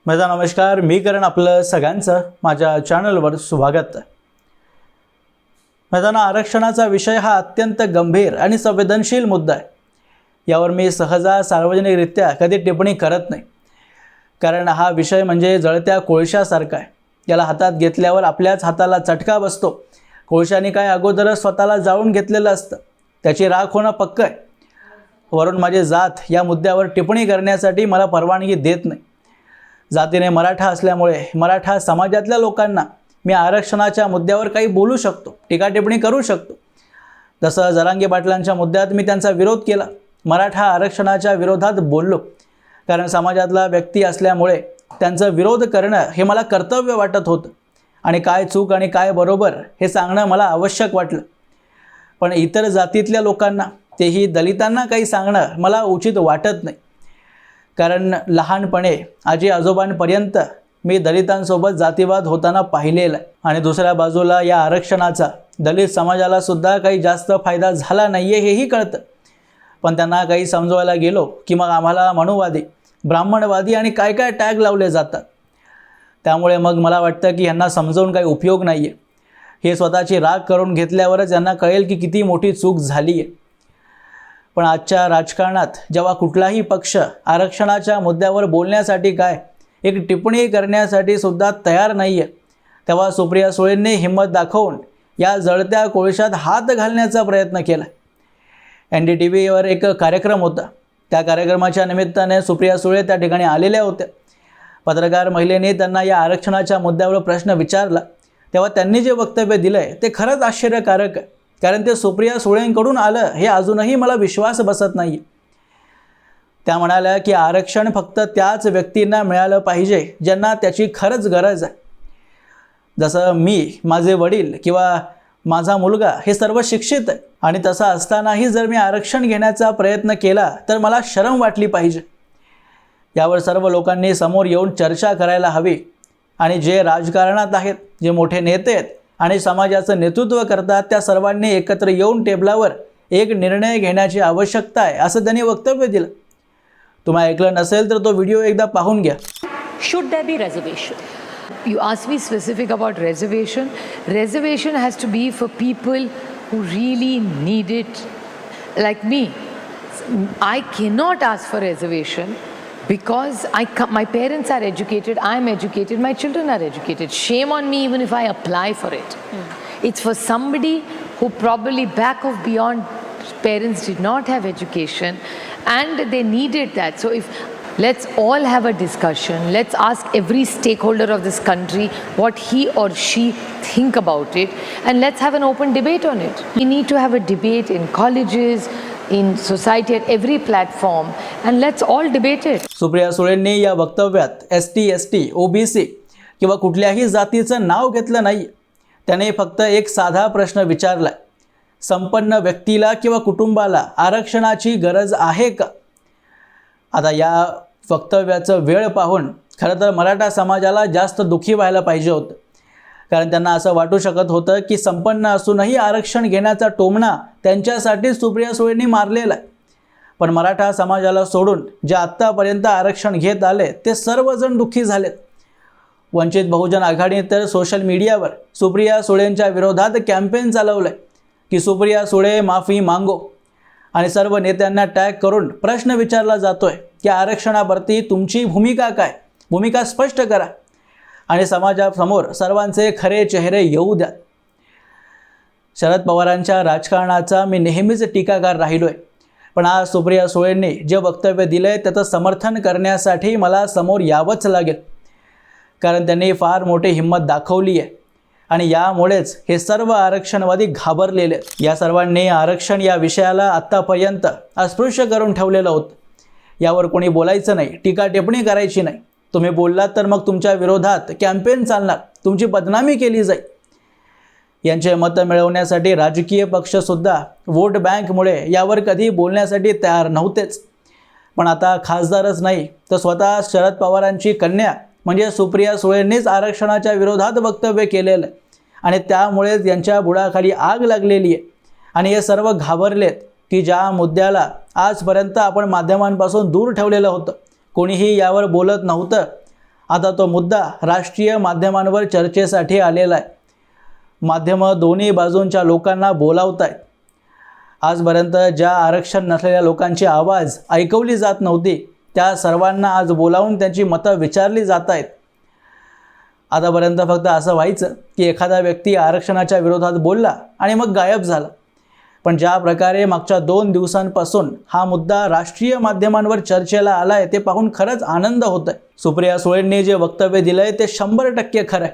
माझा नमस्कार, मी करण आपलं सगळ्यांचं माझ्या चॅनलवर स्वागत आहे. मैदाना आरक्षणाचा विषय हा अत्यंत गंभीर आणि संवेदनशील मुद्दा आहे. यावर मी सहजा सार्वजनिकरित्या कधी टिप्पणी करत नाही, कारण हा विषय म्हणजे जळत्या कोळशासारखा आहे. याला हातात घेतल्यावर आपल्याच हाताला चटका बसतो. कोळशाने काय अगोदरच स्वतःला जाळून घेतलेलं असतं, त्याची राख होणं पक्क आहे. वरून माझी जात या मुद्द्यावर टिप्पणी करण्यासाठी मला परवानगी देत नाही. जातीने मराठा असल्यामुळे मराठा समाजातल्या लोकांना मी आरक्षणाच्या मुद्द्यावर काही बोलू शकतो, टीका टिप्पणी करू शकतो. जसं जरांगे पाटलांच्या मुद्द्यात मी त्यांचा विरोध केला, मराठा आरक्षणाच्या विरोधात बोललो, कारण समाजातला व्यक्ती असल्यामुळे त्यांचा विरोध करणं हे मला कर्तव्य वाटत होतं आणि काय चूक आणि काय बरोबर हे सांगणं मला आवश्यक वाटलं. पण इतर जातीतल्या लोकांना, तेही दलितांना काही सांगणं मला उचित वाटत नाही, कारण लहानपणे आजी आजोबांपर्यंत मी दलितांसोबत जातीवाद होताना पाहिलेला आहे. आणि दुसऱ्या बाजूला या आरक्षणाचा दलित समाजाला सुद्धा काही जास्त फायदा झाला नाही आहे हेही कळतं. पण त्यांना काही समजवायला गेलो की मग आम्हाला मनुवादी, ब्राह्मणवादी आणि काय काय टॅग लावले जातात. त्यामुळे मग मला वाटतं की यांना समजावून काही उपयोग नाही आहे. हे स्वतःची राग करून घेतल्यावरच यांना कळेल की किती मोठी चूक झाली आहे. पण आजच्या राजकारणात जेव्हा कुठलाही पक्ष आरक्षणाच्या मुद्द्यावर बोलण्यासाठी काय, एक टिप्पणी करण्यासाठी सुद्धा तयार नाही आहे, तेव्हा सुप्रिया सुळेंनी हिंमत दाखवून या जळत्या कोळशात हात घालण्याचा प्रयत्न केला. NDTVवर एक कार्यक्रम होता. त्या कार्यक्रमाच्या निमित्ताने सुप्रिया सुळे त्या ठिकाणी आलेल्या होत्या. पत्रकार महिलेने त्यांना या आरक्षणाच्या मुद्द्यावर प्रश्न विचारला, तेव्हा त्यांनी जे वक्तव्य दिलं आहे ते खरंच आश्चर्यकारक आहे, कारण ते सुप्रिया सुळेंकडून आलं हे अजूनही मला विश्वास बसत नाही. त्या म्हणाल्या की आरक्षण फक्त त्याच व्यक्तींना मिळालं पाहिजे ज्यांना त्याची खरंच गरज आहे. जसं मी, माझे वडील किंवा माझा मुलगा हे सर्व शिक्षित आहे, आणि तसं असतानाही जर मी आरक्षण घेण्याचा प्रयत्न केला तर मला शरम वाटली पाहिजे. यावर सर्व लोकांनी समोर येऊन चर्चा करायला हवी. आणि जे राजकारणात आहेत, जे मोठे नेते आहेत आणि समाजाचं नेतृत्व करतात, त्या सर्वांनी एकत्र येऊन टेबलावर एक निर्णय घेण्याची आवश्यकता आहे, असं त्यांनी वक्तव्य दिलं. तुम्ही ऐकलं नसेल तर तो व्हिडिओ एकदा पाहून घ्या. Should there be reservation? You asked me specific about reservation. Reservation has to be for people who really need it, like me. I cannot ask for reservation because my parents are educated, I'm educated, my children are educated. Shame on me even if I apply for it. It's for somebody who probably back of beyond, parents did not have education and they needed that. So let's all have a discussion. Let's ask every stakeholder of this country what he or she think about it, and let's have an open debate on it. We need to have a debate in colleges, in society, at every platform, and let's all debate it. Supriya सुळेंनी या वक्तव्यात ST, ST, OBC किंवा कुठल्याही जातीचं नाव घेतलं नाही. त्याने फक्त एक साधा प्रश्न विचारला, संपन्न व्यक्तीला किंवा कुटुंबाला आरक्षणाची गरज आहे का? आता या वक्तव्याचं वेळ पाहून खरं तर मराठा समाजाला जास्त दुःखी व्हायला पाहिजे होतं, कारण त्यांना असं वाटू शकत होतं की संपन्न असूनही आरक्षण घेण्याचा टोमणा त्यांच्यासाठी सुप्रिया सुळेंनी मारलेला आहे. पण मराठा समाजाला सोडून जे आत्तापर्यंत आरक्षण घेत आले ते सर्वजण दुःखी झालेत. वंचित बहुजन आघाडीने तर सोशल मीडियावर सुप्रिया सुळेंच्या विरोधात कॅम्पेन चालवलं आहे की सुप्रिया सुळे माफी मांगो, आणि सर्व नेत्यांना टॅग करून प्रश्न विचारला जातोय की आरक्षणावरती तुमची भूमिका काय, भूमिका स्पष्ट करा आणि समाजासमोर सर्वांचे खरे चेहरे येऊ द्या. शरद पवारांच्या राजकारणाचा मी नेहमीच टीकाकार राहिलोय, पण आज सुप्रिया सुळेंनी जे वक्तव्य दिलंय त्याचं समर्थन करण्यासाठी मला समोर यावंच लागेल, कारण त्यांनी फार मोठी हिंमत दाखवली आहे आणि यामुळेच हे सर्व आरक्षणवादी घाबरलेले. या सर्वांनी आरक्षण या विषयाला आत्तापर्यंत अस्पृश्य करून ठेवलेलं होतं. यावर कोणी बोलायचं नाही, टीका टिप्पणी करायची नाही. तुम्ही बोललात तर मग तुमच्या विरोधात कॅम्पेन चालणार, तुमची बदनामी केली जाईल. यांचे मतं मिळवण्यासाठी राजकीय पक्षसुद्धा वोट बँकमुळे यावर कधी बोलण्यासाठी तयार नव्हतेच. पण आता खासदारच नाही तर स्वतः शरद पवारांची कन्या म्हणजे सुप्रिया सुळेंनीच आरक्षणाच्या विरोधात वक्तव्य केलेलं आहे, आणि त्यामुळेच यांच्या बुडाखाली आग लागलेली आहे. आणि हे सर्व घाबरलेत की ज्या मुद्द्याला आजपर्यंत आपण माध्यमांपासून दूर ठेवलेलं होतं, कोणीही यावर बोलत नव्हतं, आता तो मुद्दा राष्ट्रीय माध्यमांवर चर्चेसाठी आलेला आहे. माध्यमं दोन्ही बाजूंच्या लोकांना बोलावत आहेत. आजपर्यंत ज्या आरक्षण नसलेल्या लोकांची आवाज ऐकवली जात नव्हती त्या सर्वांना आज बोलावून त्यांची मतं विचारली जात आहेत. आतापर्यंत फक्त असं व्हायचं की एखादा व्यक्ती आरक्षणाच्या विरोधात बोलला आणि मग गायब झाला. पण ज्या प्रकारे मागच्या 2 दिवसांपासून हा मुद्दा राष्ट्रीय माध्यमांवर चर्चेला आला आहे ते पाहून खरंच आनंद होत आहे. सुप्रिया सुळेंनी जे वक्तव्य दिलं आहे ते 100% खरं आहे.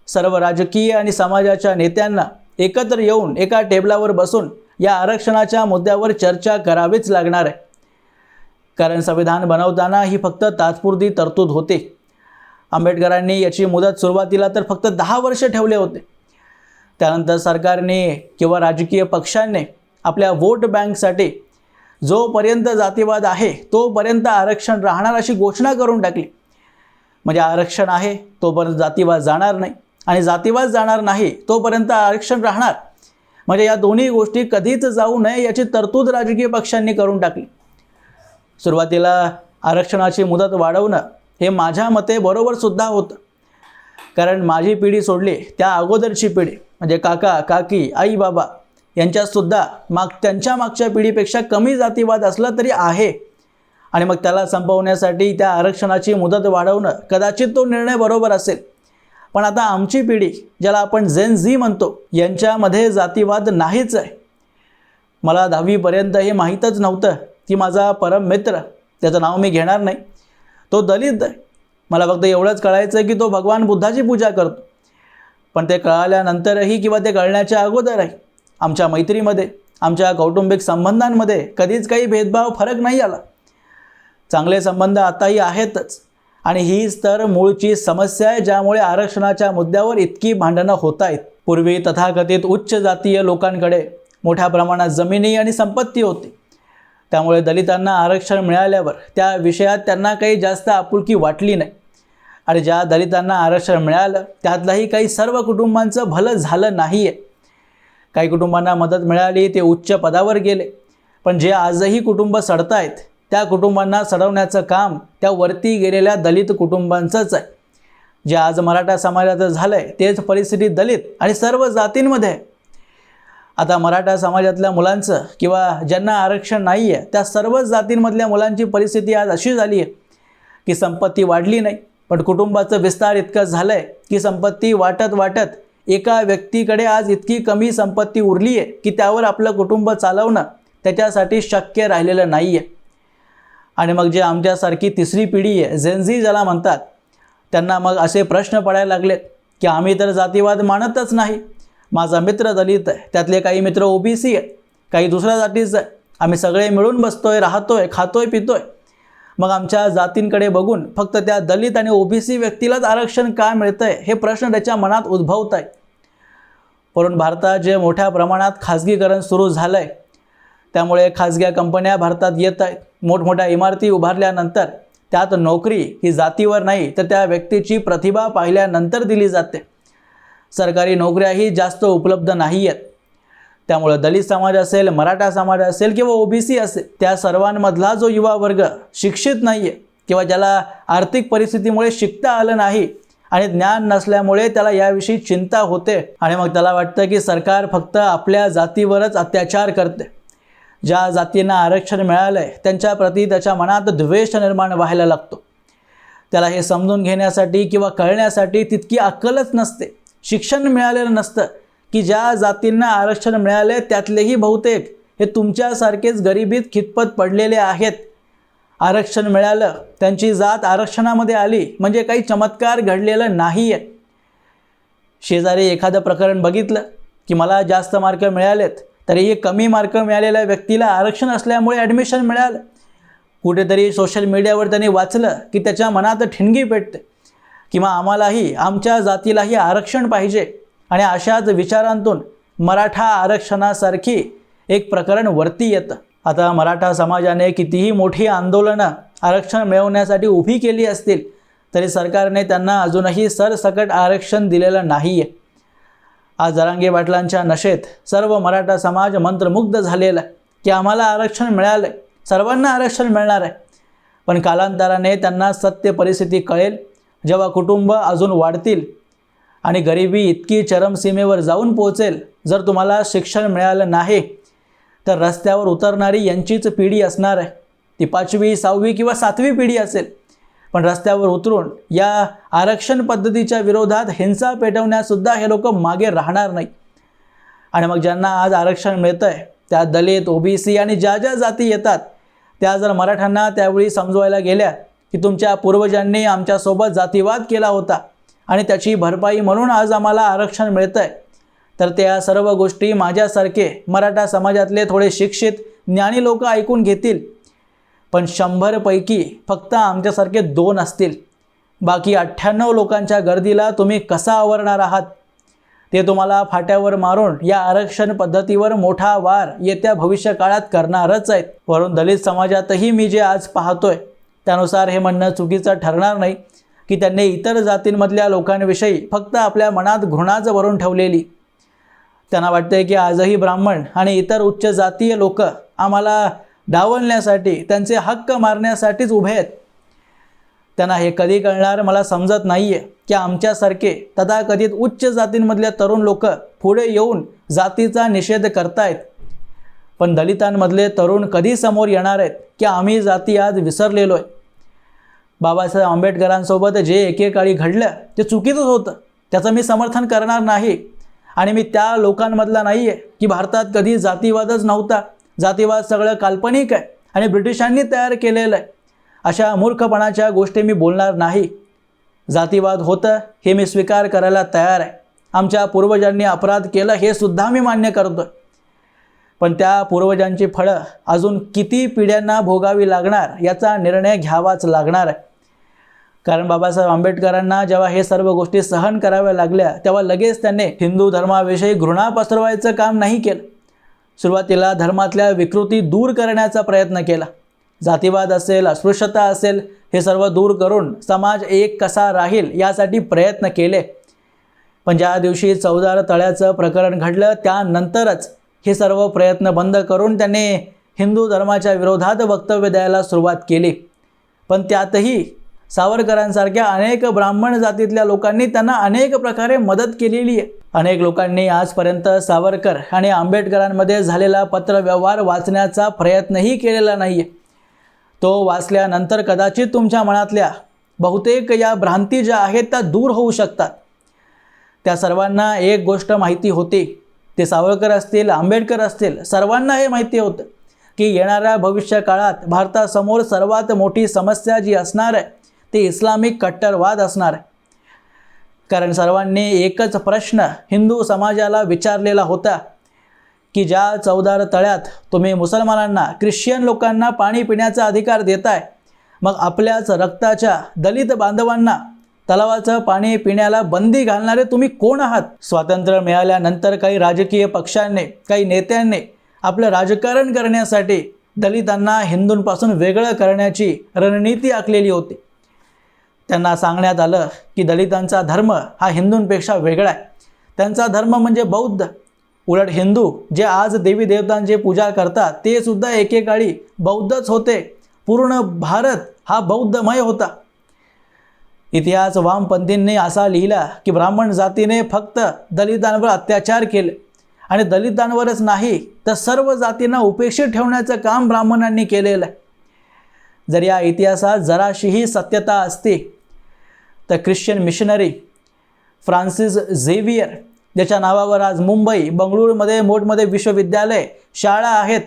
सर्व राजकीय आणि समाजाच्या नेत्यांना एकत्र येऊन एका टेबलावर बसून या आरक्षणाच्या मुद्द्यावर चर्चा करावीच लागणार आहे. कारण संविधान बनवताना ही फक्त तात्पुरती तरतूद होती. आंबेडकरांनी याची मुदत सुरुवातीला तर फक्त 10 वर्ष ठेवले होते. त्यानंतर सरकारने किंवा राजकीय पक्षांनी आपल्या वोट बँकसाठी जोपर्यंत जातीवाद आहे तोपर्यंत आरक्षण राहणार अशी घोषणा करून टाकली. म्हणजे आरक्षण आहे तोपर्यंत जातीवाद जाणार नाही आणि जातीवाद जाणार नाही तोपर्यंत आरक्षण राहणार. म्हणजे या दोन्ही गोष्टी कधीच जाऊ नये याची तरतूद राजकीय पक्षांनी करून टाकली. सुरुवातीला आरक्षणाची मुदत वाढवणं हे माझ्या मते बरोबरसुद्धा होतं. कारण माझी पिढी सोडली त्या अगोदरची पिढी म्हणजे काका काकी आई बाबा यांच्यातसुद्धा त्यांच्या मागच्या पिढीपेक्षा कमी जातीवाद असला तरी आहे. आणि मग त्याला संपवण्यासाठी त्या आरक्षणाची मुदत वाढवणं कदाचित तो निर्णय बरोबर असेल. पण आता आमची पिढी ज्याला आपण जेन झी म्हणतो यांच्यामध्ये जातीवाद नाहीच आहे. मला 10वीपर्यंत हे माहीतच नव्हतं की माझा परम मित्र, त्याचं नाव मी घेणार नाही, तो दलित आहे. मला फक्त एवढंच कळायचं की तो भगवान बुद्धाची पूजा करतो. पण ते कळाल्यानंतरही किंवा ते कळण्याच्या अगोदरही आमच्या मैत्रीमध्ये आमच्या कौटुंबिक संबंधांमध्ये कधीच काही भेदभाव फरक नाही आला. चांगले संबंध आताही आहेतच. आणि हीच तर मूळची समस्या आहे ज्यामुळे आरक्षणाच्या मुद्द्यावर इतकी भांडणं होत आहेत. पूर्वी तथाकथित उच्च जातीय लोकांकडे मोठ्या प्रमाणात जमिनी आणि संपत्ती होती. त्यामुळे दलितांना आरक्षण मिळाल्यावर त्या विषयात त्यांना काही जास्त आपुलकी वाटली नाही. आणि ज्या दलितांना आरक्षण मिळालं त्यातलाही काही सर्व कुटुंबांचं भलं झालं नाही आहे. काही कुटुंबांना मदत मिळाली, ते उच्च पदावर गेले. पण जे आजही कुटुंब सडत आहेत त्या कुटुंबांना सडवण्याचं काम त्या वरती गेलेल्या दलित कुटुंबांचंच आहे. जे आज मराठा समाजाचं झालं आहे तेच परिस्थिती दलित आणि सर्व जातींमध्ये आहे. आता मराठा समाजातल्या मुलांचं किंवा ज्यांना आरक्षण नाही आहे त्या सर्वच जातींमधल्या मुलांची परिस्थिती आज अशी झाली आहे की संपत्ती वाढली नाही, पण कुटुंबाचं विस्तार इतकं झालं आहे की संपत्ती वाटत वाटत एका व्यक्तीकडे आज इतकी कमी संपत्ती उरली आहे की त्यावर आपलं कुटुंब चालवणं त्याच्यासाठी शक्य राहिलेलं नाही आहे. आणि मग जे आमच्यासारखी तिसरी पिढी आहे, जेन झी ज्याला म्हणतात, त्यांना मग असे प्रश्न पडायला लागलेत की आम्ही तर जातीवाद मानतच नाही. माझा मित्र दलित आहे, त्यातले काही मित्र ओबीसी आहेत, काही दुसऱ्या जातीचं आहे. आम्ही सगळे मिळून बसतोय, राहतोय, खातोय, पितोय. मग आमच्या जातींकडे बघून फक्त त्या दलित आणि ओबीसी व्यक्तीलाच आरक्षण का मिळतंय हे प्रश्न त्याच्या मनात उद्भवत आहे. परंतु भारतात जे मोठ्या प्रमाणात खाजगीकरण सुरू झालं आहे त्यामुळे खाजगी कंपन्या भारतात येत आहेत. मोठमोठ्या इमारती उभारल्यानंतर त्यात नोकरी ही जातीवर नाही तर त्या व्यक्तीची प्रतिभा पाहिल्यानंतर दिली जाते. सरकारी नोकऱ्याही जास्त उपलब्ध नाही आहेत. त्यामुळे दलित समाज असेल, मराठा समाज असेल किंवा ओबीसी असेल, त्या सर्वांमधला जो युवा वर्ग शिक्षित नाही आहे किंवा ज्याला आर्थिक परिस्थितीमुळे शिकता आलं नाही आणि ज्ञान नसल्यामुळे त्याला याविषयी चिंता होते आणि मग त्याला वाटतं की सरकार फक्त आपल्या जातीवरच अत्याचार करते. ज्या जातींना आरक्षण मिळालं आहे त्यांच्याप्रती त्याच्या मनात द्वेष निर्माण व्हायला लागतो. त्याला हे समजून घेण्यासाठी किंवा कळण्यासाठी तितकी अक्कलच नसते, शिक्षण मिळालेलं नसतं की ज्या जातींना आरक्षण मिळाले त्यातलेही बहुतेक हे तुमच्यासारखेच गरिबीत खितपत पडलेले आहेत. आरक्षण मिळालं, त्यांची जात आरक्षणामध्ये आली म्हणजे काही चमत्कार घडलेलं नाही आहे. शेजारी एखादं प्रकरण बघितलं की मला जास्त मार्क मिळालेत तरीही कमी मार्क मिळालेल्या व्यक्तीला आरक्षण असल्यामुळे ॲडमिशन मिळालं. कुठेतरी सोशल मीडियावर त्यांनी वाचलं की त्याच्या मनात ठिणगी पेटते किंवा आम्हालाही आमच्या जातीलाही आरक्षण पाहिजे. आणि अशाच विचारांतून मराठा आरक्षणासारखी एक प्रकरण वरती येतं. आता मराठा समाजाने कितीही मोठी आंदोलनं आरक्षण मिळवण्यासाठी उभी केली असतील तरी सरकारने त्यांना अजूनही सरसकट आरक्षण दिलेलं नाही आहे. आज जरांगे पाटलांच्या नशेत सर्व मराठा समाज मंत्रमुग्ध झालेला आहे की आम्हाला आरक्षण मिळालं आहे, सर्वांना आरक्षण मिळणार आहे. पण कालांतराने त्यांना सत्य परिस्थिती कळेल, जेव्हा कुटुंब अजून वाढतील आणि गरिबी इतकी चरमसीमेवर जाऊन पोहोचेल, जर तुम्हाला शिक्षण मिळालं नाही तर रस्त्यावर उतरणारी यांचीच पिढी असणार आहे. ती 5वी 6वी किंवा 7वी पिढी असेल. पण रस्त्यावर उतरून या आरक्षण पद्धतीच्या विरोधात हिंसा पेटवण्यासुद्धा हे लोक मागे राहणार नाही. आणि मग ज्यांना आज आरक्षण मिळतं आहे त्या दलित, ओबीसी आणि ज्या ज्या जाती येतात त्या जर मराठ्यांना त्यावेळी समजवायला गेल्या की तुमच्या पूर्वजांनी आमच्यासोबत जातीवाद केला होता आणि त्याची भरपाई म्हणून आज आम्हाला आरक्षण मिळतं आहे, तर त्या सर्व गोष्टी माझ्यासारखे मराठा समाजातले थोडे शिक्षित ज्ञानी लोक ऐकून घेतील. पण 100 पैकी फक्त आमच्यासारखे 2 असतील. बाकी 98 लोकांच्या गर्दीला तुम्ही कसा आवरणार आहात? ते तुम्हाला फाट्यावर मारून या आरक्षण पद्धतीवर मोठा वार येत्या भविष्यकाळात करणारच आहेत. वरून दलित समाजातही मी जे आज पाहतोय त्यानुसार हे म्हणणं चुकीचं ठरणार नाही की त्यांनी इतर जातींमधल्या लोकांविषयी फक्त आपल्या मनात घृणाच भरून ठेवलेली. त्यांना वाटते की आजही ब्राह्मण आणि इतर उच्च जातीय लोक आम्हाला डावलण्यासाठी, त्यांचे हक्क मारण्यासाठीच उभे आहेत. त्यांना हे कधी कळणार मला समजत नाही आहे की आमच्यासारखे तथाकथित उच्च जातींमधल्या तरुण लोक पुढे येऊन जातीचा निषेध करतायत. पण दलितांमधले तरुण कधी समोर येणार आहेत की आम्ही जाती आज विसरलेलो आहे? बाबासाहेब आंबेडकरांसोबत जे एकेकाळी घडलं ते चुकीचंच होतं, त्याचं मी समर्थन करणार नाही. आणि मी त्या लोकांमधला नाही आहे की भारतात कधी जातीवादच नव्हता, जातीवाद सगळं काल्पनिक आहे आणि ब्रिटिशांनी तयार केलेलं आहे, अशा मूर्खपणाच्या गोष्टी मी बोलणार नाही. जातीवाद होतं हे मी स्वीकार करायला तयार आहे. आमच्या पूर्वजांनी अपराध केलं हे सुद्धा मी मान्य करतो. पण त्या पूर्वजांची फळं अजून किती पिढ्यांना भोगावी लागणार याचा निर्णय घ्यावाच लागणार आहे. कारण बाबासाहेब आंबेडकरांना जेव्हा हे सर्व गोष्टी सहन कराव्या लागल्या तेव्हा लगेच त्यांनी हिंदू धर्माविषयी घृणा पसरवायचं काम नाही केलं. सुरुवातीला धर्मातल्या विकृती दूर करण्याचा प्रयत्न केला. जातीवाद असेल, अस्पृश्यता असेल, हे सर्व दूर करून समाज एक कसा राहील यासाठी प्रयत्न केले. पण ज्या दिवशी चौदार तळ्याचं प्रकरण घडलं त्यानंतरच हे सर्व प्रयत्न बंद करून त्यांनी हिंदू धर्माच्या विरोधात वक्तव्य द्यायला सुरुवात केली. पण त्यातही सावरकरांसारख्या अनेक ब्राह्मण जातीतल्या लोकांनी त्यांना अनेक प्रकारे मदत केलेली आहे. अनेक लोकांनी आजपर्यंत सावरकर आणि आंबेडकरांमध्ये झालेला पत्रव्यवहार वाचण्याचा प्रयत्नही केलेला नाही आहे. तो वाचल्यानंतर कदाचित तुमच्या मनातल्या बहुतेक या भ्रांती ज्या आहेत त्या दूर होऊ शकतात. त्या सर्वांना एक गोष्ट माहिती होती, ते सावरकर असतील, आंबेडकर असतील, सर्वांना हे माहिती होतं की येणाऱ्या भविष्य काळात भारतासमोर सर्वात मोठी समस्या जी असणार आहे ते इस्लामिक कट्टरवाद असणार आहे. कारण सर्वांनी एकच प्रश्न हिंदू समाजाला विचारलेला होता की ज्या चौदार तळ्यात तुम्ही मुसलमानांना, ख्रिश्चन लोकांना पाणी पिण्याचा अधिकार देताय, मग आपल्याच रक्ताच्या दलित बांधवांना तलावाचं पाणी पिण्याला बंदी घालणारे तुम्ही कोण आहात? स्वातंत्र्य मिळाल्यानंतर काही राजकीय पक्षांनी, काही नेत्यांनी आपलं राजकारण करण्यासाठी दलितांना हिंदूंपासून वेगळं करण्याची रणनीती आखलेली होती. त्यांना सांगण्यात आलं की दलितांचा धर्म हा हिंदूंपेक्षा वेगळा आहे. त्यांचा धर्म म्हणजे बौद्ध. उलट हिंदू जे आज देवी देवतांची पूजा करतात ते सुद्धा एकेकाळी बौद्धच होते. पूर्ण भारत हा बौद्धमय होता. इतिहास वामपंथींनी असा लिहिला की ब्राह्मण जातीने फक्त दलितांवर अत्याचार केले आणि दलितांवरच नाही तर सर्व जातींना उपेक्षित ठेवण्याचं काम ब्राह्मणांनी केलेलं आहे. जर या इतिहासात जराशीही सत्यता असती तर ख्रिश्चन मिशनरी फ्रान्सिस झेवियर, ज्याच्या नावावर आज मुंबई, बंगळुरूमध्ये मोठमोठे विश्वविद्यालय, शाळा आहेत,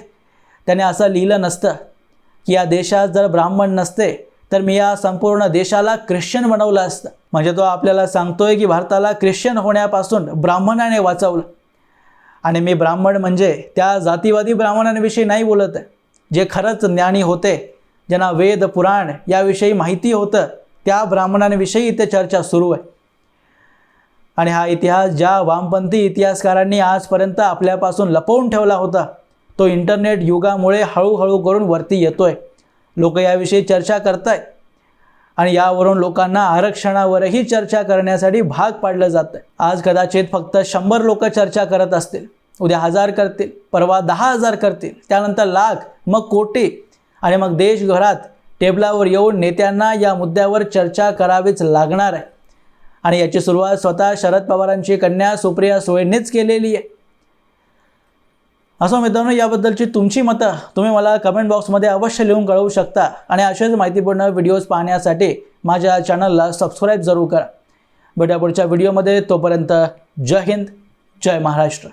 त्याने असं लिहिलं नसतं की या देशात जर ब्राह्मण नसते तर मी या संपूर्ण देशाला ख्रिश्चन बनवलं असतं. म्हणजे तो आपल्याला सांगतोय की भारताला ख्रिश्चन होण्यापासून ब्राह्मणाने वाचवलं. आणि मी ब्राह्मण म्हणजे त्या जातीवादी ब्राह्मणांविषयी नाही बोलत आहे, जे खरंच ज्ञानी होते, ज्यांना वेद पुराण याविषयी माहिती होतं, त्या ब्राह्मणांविषयी इथे चर्चा सुरू आहे. आणि हा इतिहास ज्या वामपंथी इतिहासकारांनी आजपर्यंत आपल्यापासून लपवून ठेवला होता तो इंटरनेट युगामुळे हळूहळू करून वरती येतोय. लोक याविषयी चर्चा करतायत आणि यावरून लोकांना आरक्षणावरही चर्चा करण्यासाठी भाग पाडलं जातं. आज कदाचित फक्त 100 लोक चर्चा करत असतील, उद्या 1000 करतील, परवा 10,000 करतील, त्यानंतर लाख, मग कोटी आणि मग देशभरात टेबलावर येऊन नेत्यांना या मुद्द्यावर चर्चा करावीच लागणार आहे आणि याची सुरुवात स्वतः शरद पवारांची कन्या सुप्रिया सुळेंनीच केलेली आहे. असो मित्रांनो, याबद्दलची तुमची मतं तुम्ही मला कमेंट बॉक्समध्ये अवश्य लिहून कळवू शकता आणि असेच माहितीपूर्ण व्हिडिओज पाहण्यासाठी माझ्या चॅनलला सबस्क्राईब जरूर करा. भेटूया पुढच्या व्हिडिओमध्ये. तोपर्यंत जय हिंद, जय महाराष्ट्र.